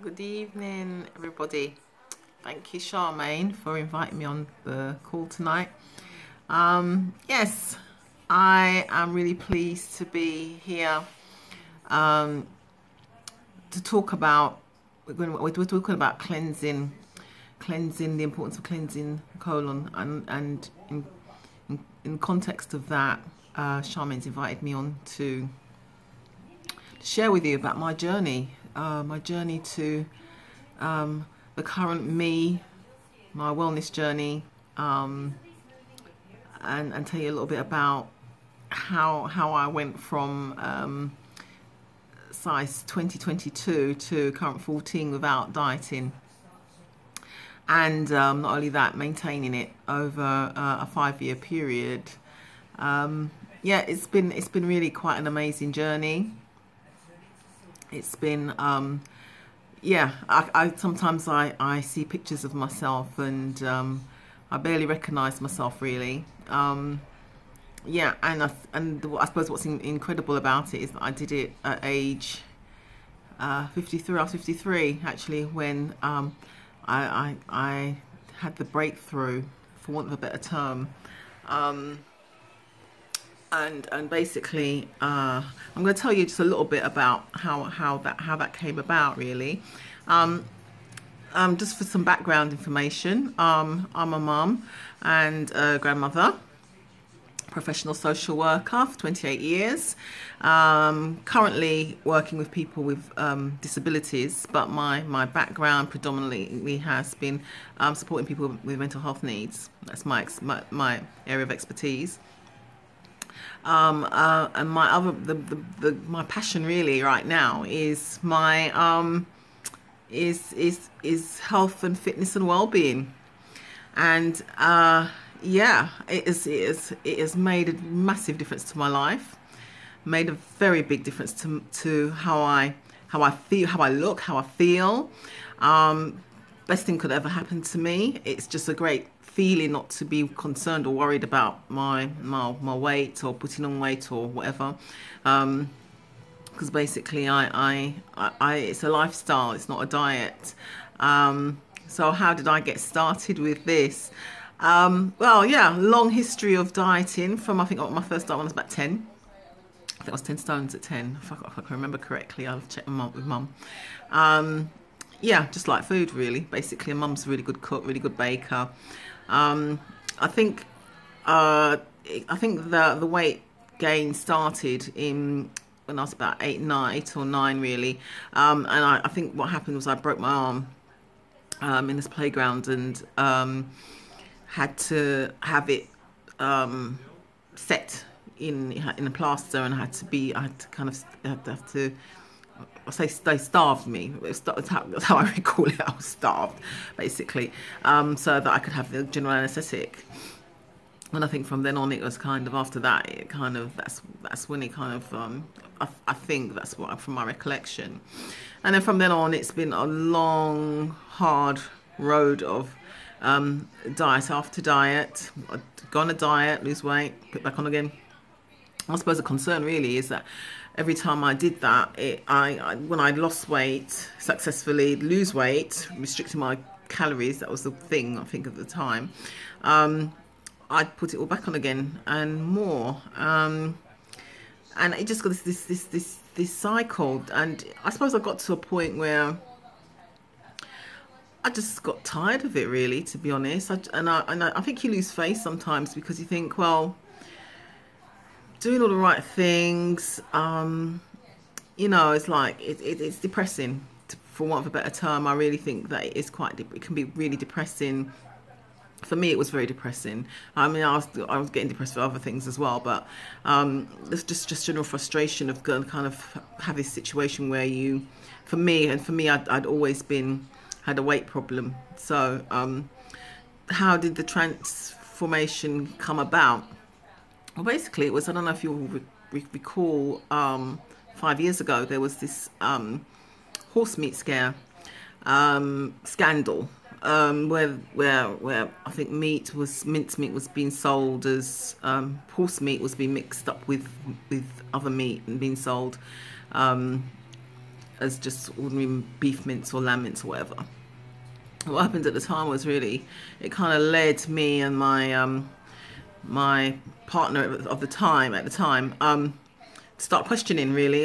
Good evening, everybody. Thank you, Charmaine, for inviting me on the call tonight. Yes, I am really pleased to be here to talk about. We're talking about cleansing, the importance of cleansing the colon, and in context of that, Charmaine's invited me on to share with you about my journey to the current me, my wellness journey, and tell you a little bit about how I went from size 2022 to current 14 without dieting, and not only that, maintaining it over a 5-year period. Yeah, it's been really quite an amazing journey. It's been yeah, I sometimes I see pictures of myself and I barely recognize myself really. Yeah, and I suppose what's incredible about it is that I did it at age 53. I was 53 actually when I had the breakthrough, for want of a better term. And basically, I'm going to tell you just a little bit about how that came about, really. Just for some background information, I'm a mum and a grandmother, professional social worker for 28 years. Currently working with people with disabilities, but my background predominantly has been supporting people with mental health needs. That's my area of expertise. And my passion really right now is my is health and fitness and well-being, and yeah, it has made a massive difference to my life, made a very big difference to how I feel, how I look, how I feel. Best thing could ever happen to me. It's just a great feeling not to be concerned or worried about my weight or putting on weight or whatever, because basically I it's a lifestyle, it's not a diet. So how did I get started with this? Well, yeah, long history of dieting. From, I think my first diet when I was about 10. I think I was 10 stones at 10, if I can remember correctly. I'll check with mum. Yeah, just like food really, basically. And mum's a really good cook, really good baker. I think the weight gain started when I was about 8 or 9 really, and I think what happened was I broke my arm in this playground, and had to have it set in a plaster, and I had to I say they starved me. That's how I recall it. I was starved, basically, so that I could have the general anaesthetic. And I think from then on, it was kind of after that. It kind of that's when it kind of I think that's what from my recollection. And then from then on, it's been a long, hard road of diet after diet. I'd go on a diet, lose weight, put back on again. I suppose the concern really is that every time I did that, when I lost weight successfully, lose weight, restricting my calories, that was the thing I think at the time, I'd put it all back on again and more, and it just got this cycle. And I suppose I got to a point where I just got tired of it, really, to be honest. And I think you lose faith sometimes, because you think, well, doing all the right things, you know, it's like it's depressing, for want of a better term. I really think that it can be really depressing. For me, it was very depressing. I mean, I was getting depressed for other things as well, but there's just general frustration of kind of have this situation where for me, I'd always had a weight problem. So how did the transformation come about? Well, basically, it was, I don't know if you'll recall, 5 years ago, there was this horse meat scandal, where I think minced meat was being sold as horse meat was being mixed up with other meat and being sold. as just ordinary beef mince or lamb mince or whatever. What happened at the time was really, it kind of led me and my my partner of the time to start questioning really,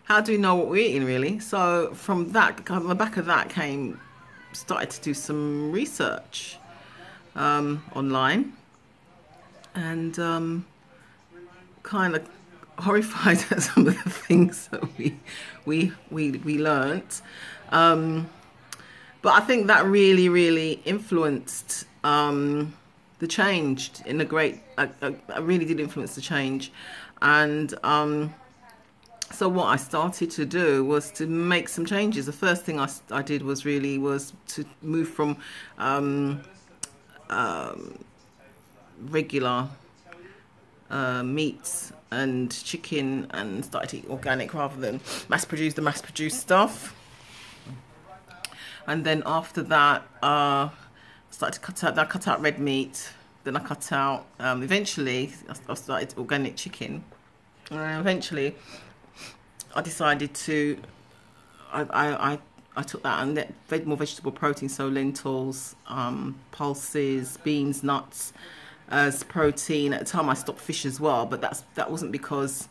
how do we know what we're eating really? So from that, on the back of that started to do some research online, and kind of horrified at some of the things that we learnt. But I think that really influenced the change in a great. I really did influence the change, and so what I started to do was to make some changes. The first thing I did was to move from regular meats and chicken, and started to eat organic rather than the mass-produced stuff. And then after that, started to cut out red meat. Then I cut out. Eventually, I started organic chicken. And eventually, I decided to. I took that and let more vegetable protein, so lentils, pulses, beans, nuts as protein. At the time, I stopped fish as well, but that wasn't because.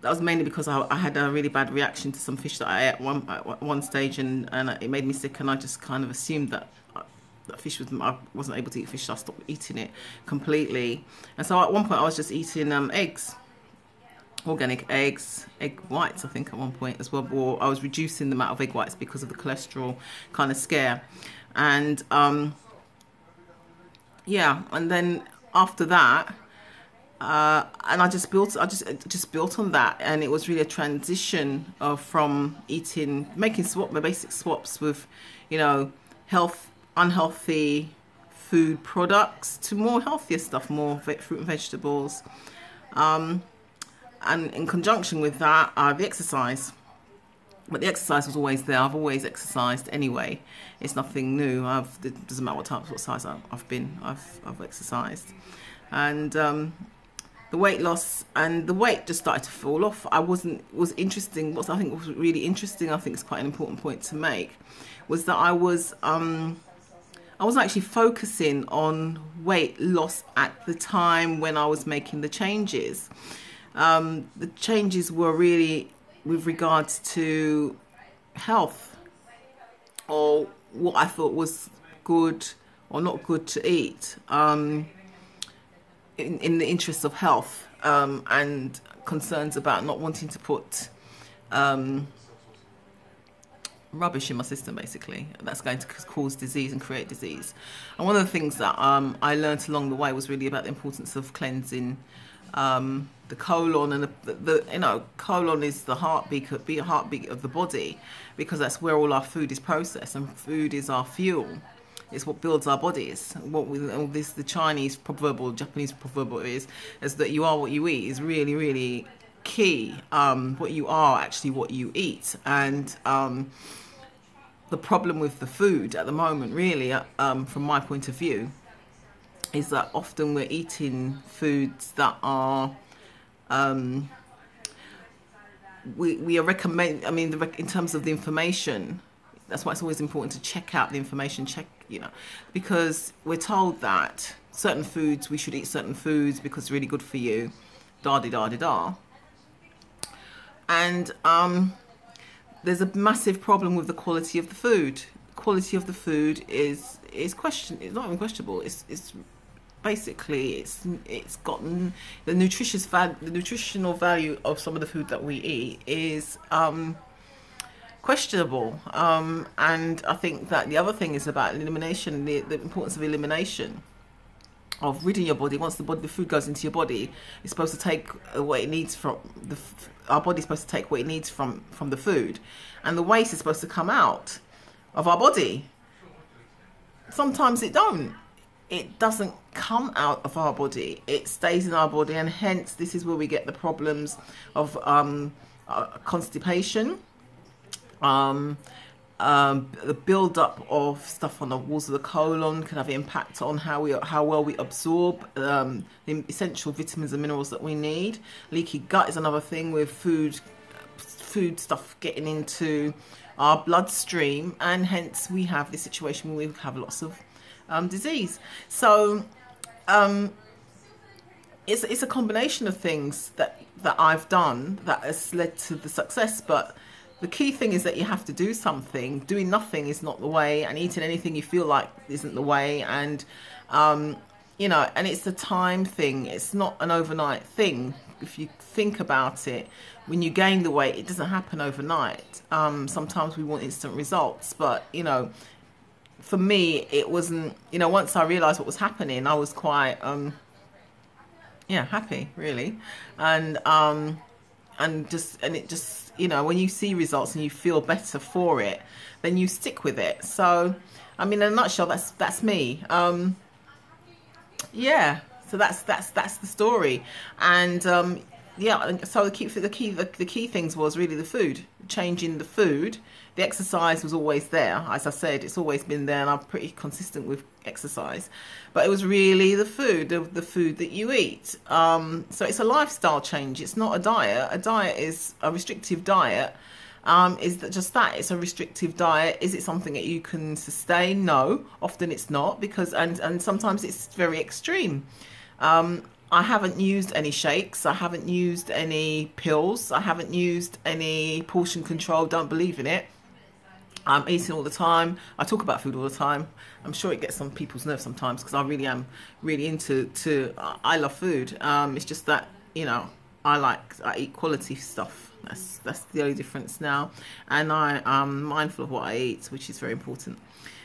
That was mainly because I had a really bad reaction to some fish that I ate at one stage, and it made me sick, and I just kind of assumed that I wasn't able to eat fish, so I stopped eating it completely. And so at one point I was just eating eggs, organic eggs, egg whites I think at one point as well, or I was reducing the amount of egg whites because of the cholesterol kind of scare. And yeah, and then after that, and I just built on that, and it was really a transition from making basic swaps with, unhealthy food products to more healthier stuff, more fruit and vegetables, and in conjunction with that, the exercise. But the exercise was always there. I've always exercised anyway. It's nothing new. It doesn't matter what size I've been. I've exercised, and the weight loss and the weight just started to fall off. Was interesting. What I think was really interesting, I think is quite an important point to make, was that I was actually focusing on weight loss at the time when I was making the changes. The changes were really with regards to health, or what I thought was good or not good to eat. In the interest of health, and concerns about not wanting to put rubbish in my system, basically, that's going to cause disease and create disease. And one of the things that I learned along the way was really about the importance of cleansing the colon, and the colon is the heartbeat of the body, because that's where all our food is processed, and food is our fuel. It's what builds our bodies. The Chinese proverb or Japanese proverb is that you are what you eat is really, really key. What you are actually what you eat. And the problem with the food at the moment, really, from my point of view, is that often we're eating foods that are we are recommend. I mean, in terms of the information. That's why it's always important to check out the information, because we're told that certain foods, we should eat certain foods because it's really good for you, da-di-da-di-da. And there's a massive problem with the quality of the food. Quality of the food is it's not even questionable. It's basically it's gotten the nutritional value of some of the food that we eat is questionable, and I think that the other thing is about elimination, the importance of elimination, of ridding your body. Once the food goes into your body, it's supposed to take what it needs from our body's supposed to take what it needs from the food, and the waste is supposed to come out of our body. Sometimes it doesn't come out of our body, it stays in our body, and hence this is where we get the problems of constipation. The build-up of stuff on the walls of the colon can have an impact on how well we absorb the essential vitamins and minerals that we need. Leaky gut is another thing with food stuff getting into our bloodstream, and hence we have this situation where we have lots of disease. So it's a combination of things that I've done that has led to the success. But the key thing is that you have to do something. Doing nothing is not the way, and eating anything you feel like isn't the way. And you know, and it's a time thing. It's not an overnight thing. If you think about it, when you gain the weight, it doesn't happen overnight. Sometimes we want instant results, but you know, for me, it wasn't. You know, once I realised what was happening, I was quite yeah, happy really, and it just, you know, when you see results and you feel better for it, then you stick with it. So, I mean, in a nutshell, that's me. Yeah, so that's the story. And yeah, so the key things was really the food, changing the food. The exercise was always there. As I said, it's always been there, and I'm pretty consistent with exercise. But it was really the food, the food that you eat. So it's a lifestyle change. It's not a diet. A diet is a restrictive diet. Is that just that? It's a restrictive diet. Is it something that you can sustain? No, often it's not, because and sometimes it's very extreme. I haven't used any shakes. I haven't used any pills. I haven't used any portion control. Don't believe in it. I'm eating all the time. I talk about food all the time. I'm sure it gets on people's nerves sometimes, because I really am really into I love food. It's just that, you know, I eat quality stuff. That's the only difference now, and I'm mindful of what I eat, which is very important.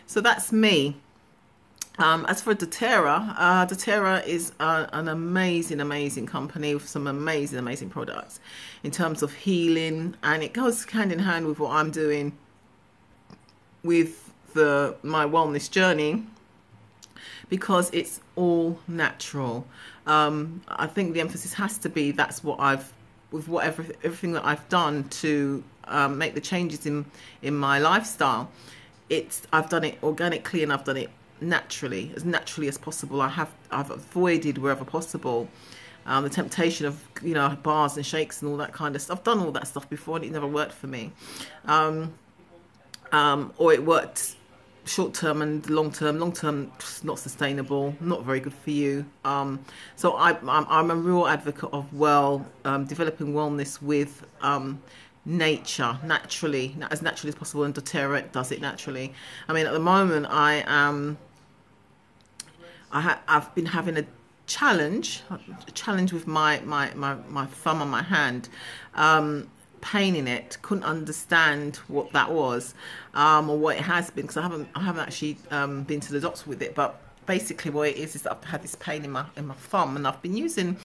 So that's me. As for doTERRA is an amazing company with some amazing products in terms of healing, and it goes hand in hand with what I'm doing with my wellness journey, because it's all natural. I think the emphasis has to be that's what everything that I've done to make the changes in my lifestyle. I've done it organically, and I've done it naturally as possible. I've avoided wherever possible the temptation of, you know, bars and shakes and all that kind of stuff. I've done all that stuff before, and it never worked for me. Or it worked short term, and long term not sustainable, not very good for you. So I'm a real advocate of developing wellness with nature, as naturally as possible, and doTERRA does it naturally. I mean, at the moment I've been having a challenge with my thumb on my hand, pain in it. Couldn't understand what that was, or what it has been, because I haven't actually been to the doctor with it. But basically what it is that I've had this pain in my thumb, and I've been using